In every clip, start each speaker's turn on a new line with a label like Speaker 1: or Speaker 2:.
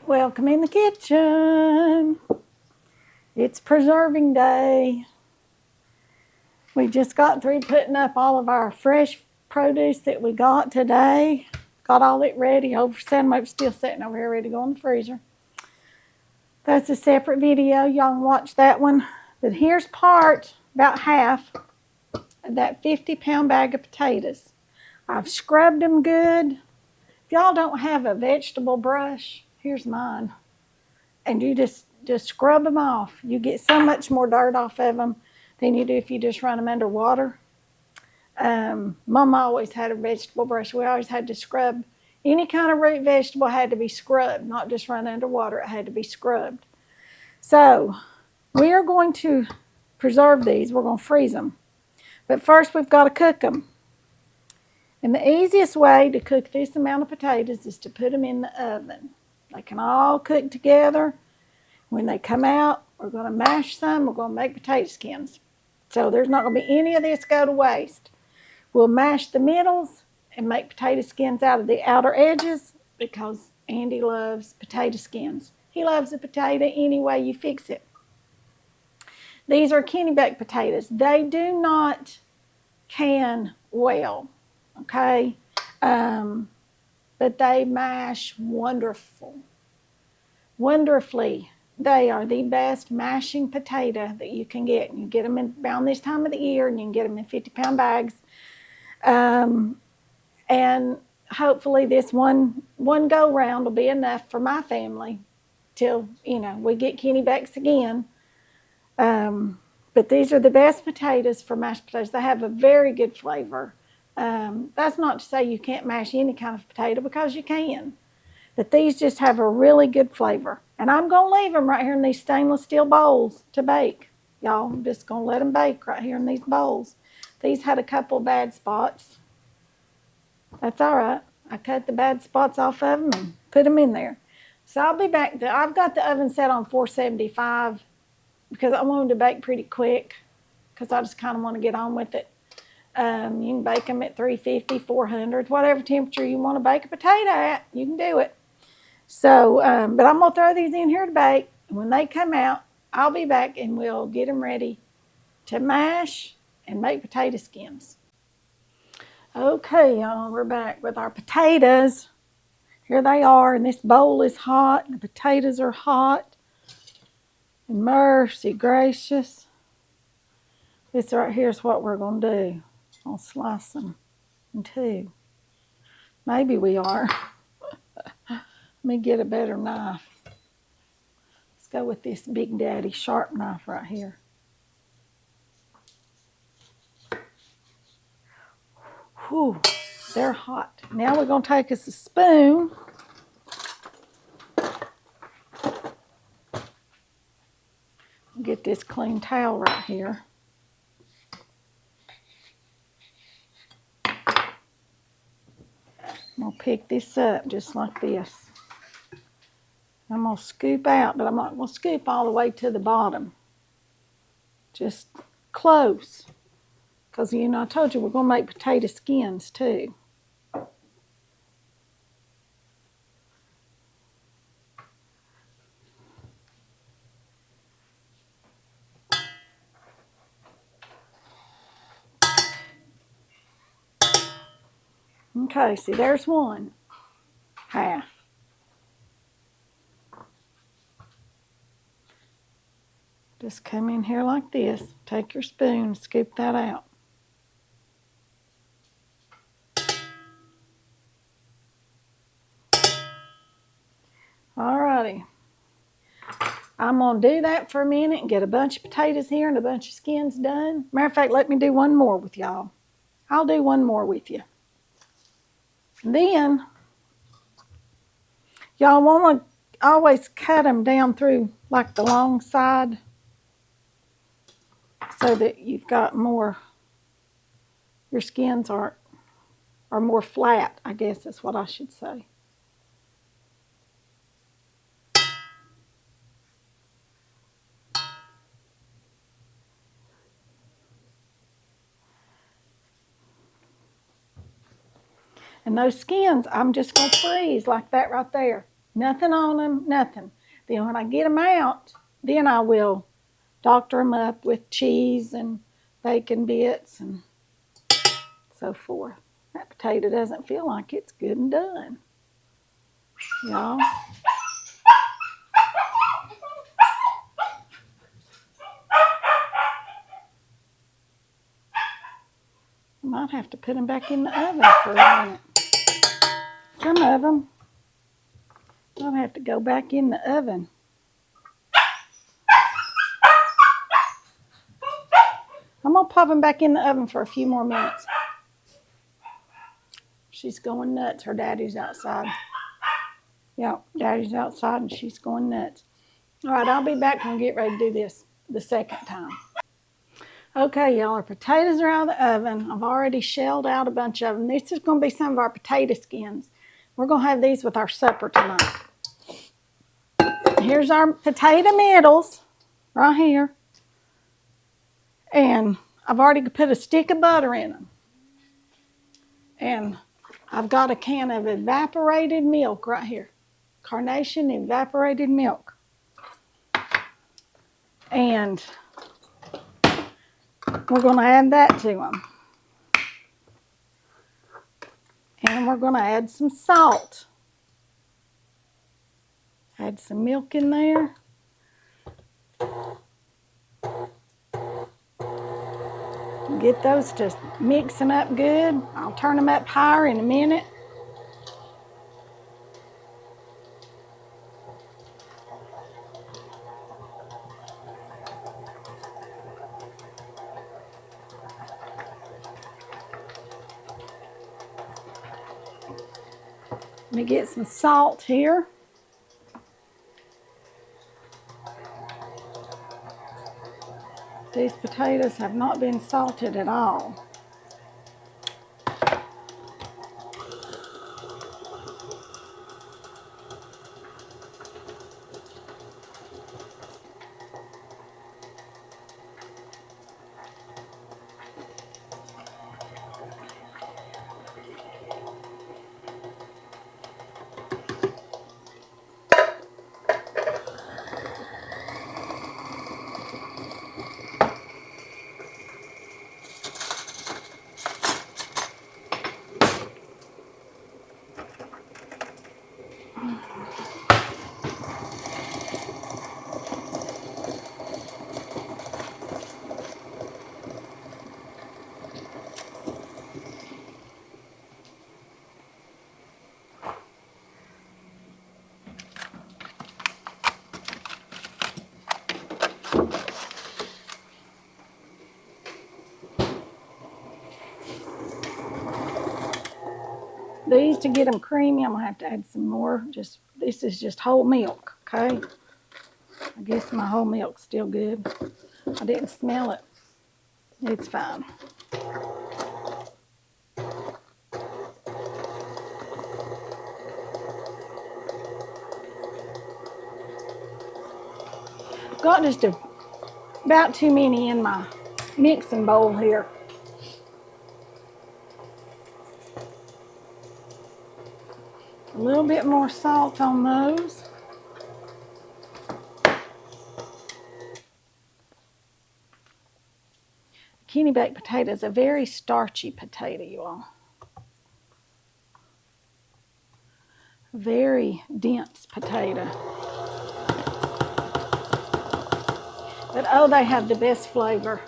Speaker 1: Welcome in the kitchen. It's preserving day. We just got through putting up all of our fresh produce that we got today. Got all it ready. Over set them still sitting over here ready to go in the freezer. That's a separate video. Y'all can watch that one. But here's part, about half, of that 50-pound bag of potatoes. I've scrubbed them good. If y'all don't have a vegetable brush, here's mine. And you just scrub them off. You get so much more dirt off of them than you do if you just run them under water. Mama always had a vegetable brush. We always had to scrub. Any kind of root vegetable had to be scrubbed, not just run under water. It had to be scrubbed. So we are going to preserve these. We're going to freeze them. But first we've got to cook them. And the easiest way to cook this amount of potatoes is to put them in the oven. They can all cook together. When they come out, we're going to mash some. We're going to make potato skins. So there's not going to be any of this go to waste. We'll mash the middles and make potato skins out of the outer edges because Andy loves potato skins. He loves a potato any way you fix it. These are Kennebec potatoes. They do not can well, okay? But they mash wonderfully. They are the best mashing potato that you can get. You get them in around this time of the year, and you can get them in 50-pound bags. And hopefully this one go round will be enough for my family till, we get Kennebecs again. But these are the best potatoes for mashed potatoes. They have a very good flavor. That's not to say you can't mash any kind of potato, because you can. But these just have a really good flavor. And I'm going to leave them right here in these stainless steel bowls to bake. Y'all, I'm just going to let them bake right here in these bowls. These had a couple bad spots. That's all right. I cut the bad spots off of them and put them in there. So I'll be back. I've got the oven set on 475 because I want them to bake pretty quick, because I just kind of want to get on with it. You can bake them at 350, 400, whatever temperature you want to bake a potato at, you can do it. So, but I'm going to throw these in here to bake. When they come out, I'll be back and we'll get them ready to mash and make potato skins. Okay, y'all, we're back with our potatoes. Here they are, and this bowl is hot, and the potatoes are hot. And mercy gracious. This right here is what we're going to do. I'll slice them in two. Maybe we are. Let me get a better knife. Let's go with this Big Daddy sharp knife right here. Whew, they're hot. Now we're going to take us a spoon. Get this clean towel right here. I'm going to pick this up just like this. I'm going to scoop out, but I'm not going to scoop all the way to the bottom. Just close. Because, I told you we're going to make potato skins too. Okay, see, there's one. Half. Just come in here like this. Take your spoon, scoop that out. Alrighty. I'm going to do that for a minute and get a bunch of potatoes here and a bunch of skins done. Matter of fact, let me do one more with y'all. I'll do one more with you. Then, y'all want to always cut them down through like the long side so that you've got more, your skins are more flat, I guess is what I should say. And those skins, I'm just going to freeze like that right there. Nothing on them, nothing. Then when I get them out, then I will doctor them up with cheese and bacon bits and so forth. That potato doesn't feel like it's good and done, y'all. I might have to put them back in the oven for a minute. Some of them, I'll have to go back in the oven. I'm going to pop them back in the oven for a few more minutes. She's going nuts. Her daddy's outside. Yep, daddy's outside and she's going nuts. All right, I'll be back when I get ready to do this the second time. Okay, y'all, our potatoes are out of the oven. I've already shelled out a bunch of them. This is going to be some of our potato skins. We're going to have these with our supper tonight. Here's our potato middles right here. And I've already put a stick of butter in them. And I've got a can of evaporated milk right here. Carnation evaporated milk. And we're going to add that to them. And we're going to add some salt. Add some milk in there. Get those to mixing up good. I'll turn them up higher in a minute. Let me get some salt here. These potatoes have not been salted at all. These, to get them creamy, I'm going to have to add some more. This is just whole milk, okay? I guess my whole milk's still good. I didn't smell it. It's fine. Got just about too many in my mixing bowl here. A little bit more salt on those. Kenny baked potato is a very starchy potato, you all. Very dense potato. But oh, they have the best flavor.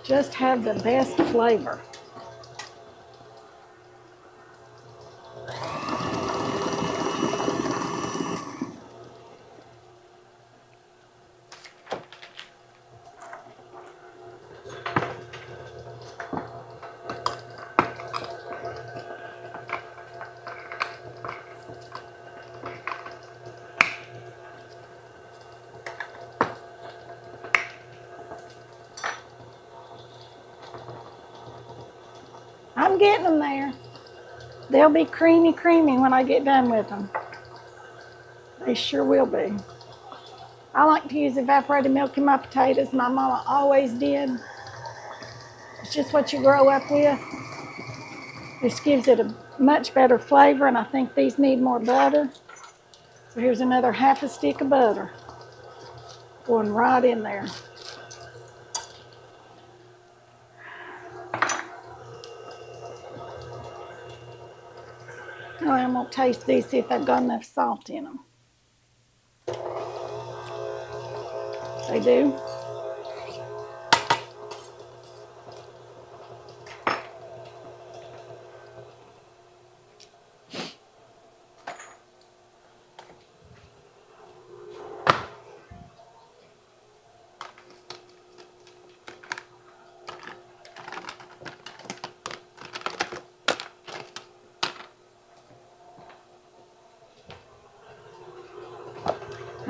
Speaker 1: Just have the best flavor. I'm getting them there. They'll be creamy when I get done with them. They sure will be. I like to use evaporated milk in my potatoes. My mama always did. It's just what you grow up with. This gives it a much better flavor, and I think these need more butter. So here's another half a stick of butter going right in there. Well, I'm going to taste these, see if they've got enough salt in them. They do.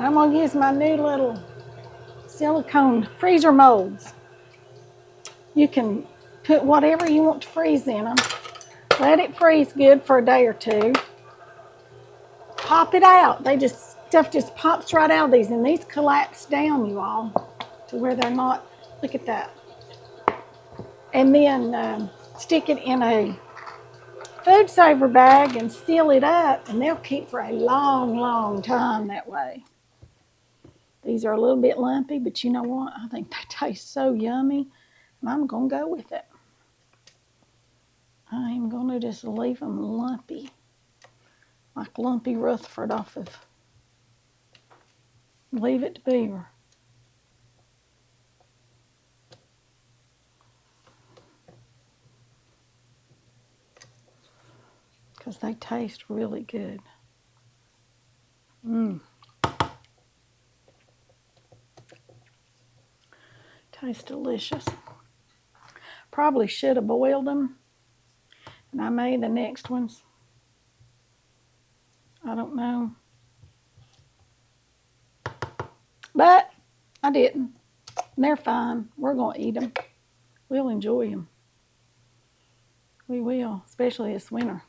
Speaker 1: I'm going to use my new little silicone freezer molds. You can put whatever you want to freeze in them. Let it freeze good for a day or two. Pop it out. Stuff just pops right out of these, and these collapse down, you all, to where they're not. Look at that. And then stick it in a food saver bag and seal it up, and they'll keep for a long, long time that way. These are a little bit lumpy, but you know what? I think they taste so yummy, and I'm going to go with it. I'm going to just leave them lumpy, like Lumpy Rutherford off of Leave It to Beaver. Because they taste really good. Tastes delicious. Probably should have boiled them, and I made the next ones. I don't know. But I didn't. And they're fine. We're going to eat them. We'll enjoy them. We will, especially this winter.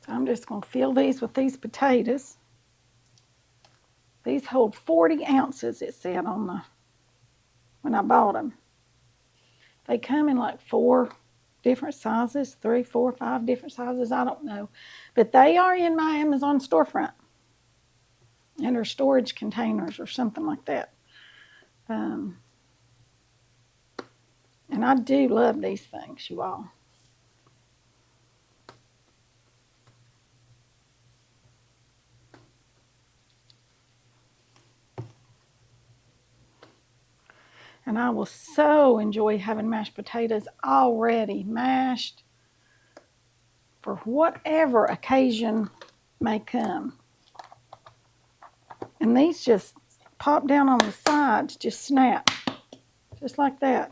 Speaker 1: I'm just going to fill these with these potatoes. These hold 40 ounces, it said when I bought them. They come in like 4 different sizes, 3, 4, 5 different sizes, I don't know. But they are in my Amazon storefront. And they're storage containers or something like that. And I do love these things, you all. And I will so enjoy having mashed potatoes already mashed for whatever occasion may come. And these just pop down on the sides, just snap, just like that.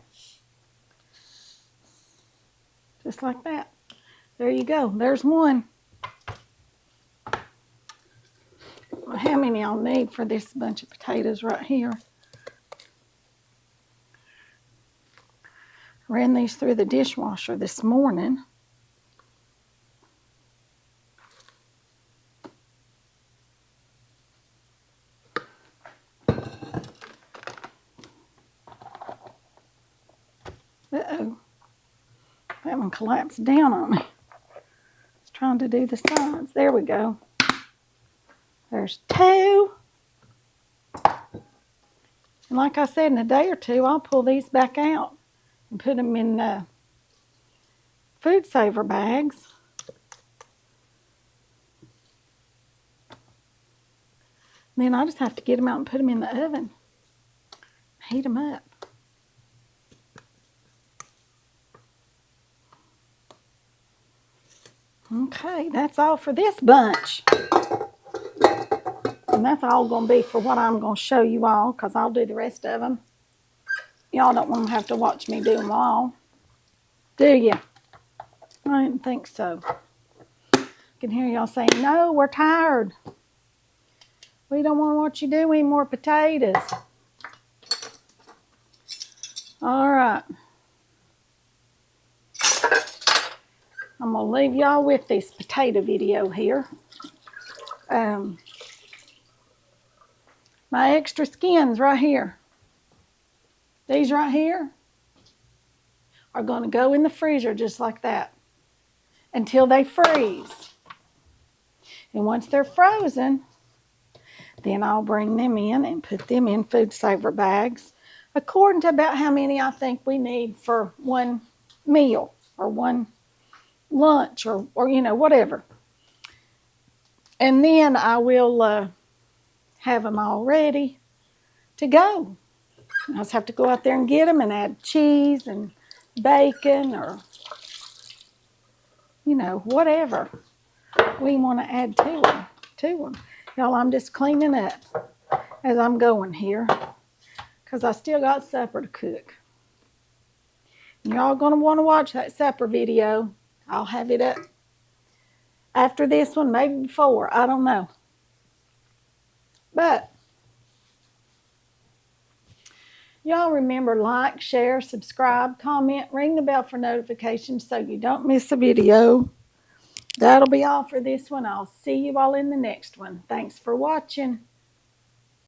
Speaker 1: Just like that. There you go. There's one. How many I'll need for this bunch of potatoes right here? Ran these through the dishwasher this morning. Uh-oh. That one collapsed down on me. It's trying to do the sides. There we go. There's 2. And like I said, in a day or two, I'll pull these back out and put them in food saver bags. And then I just have to get them out and put them in the oven. Heat them up. Okay, that's all for this bunch. And that's all going to be for what I'm going to show you all, because I'll do the rest of them. Y'all don't want to have to watch me do them all, do you? I didn't think so. I can hear y'all saying, no, we're tired. We don't want to watch you do any more potatoes. All right. I'm going to leave y'all with this potato video here. My extra skins right here. These right here are going to go in the freezer just like that until they freeze. And once they're frozen, then I'll bring them in and put them in food saver bags according to about how many I think we need for one meal or one lunch or whatever. And then I will have them all ready to go. I just have to go out there and get them and add cheese and bacon or, whatever we want to add to them. Y'all, I'm just cleaning up as I'm going here because I still got supper to cook. And y'all going to want to watch that supper video. I'll have it up after this one, maybe before. I don't know. But y'all remember, like, share, subscribe, comment, ring the bell for notifications so you don't miss a video. That'll be all for this one. I'll see you all in the next one. Thanks for watching.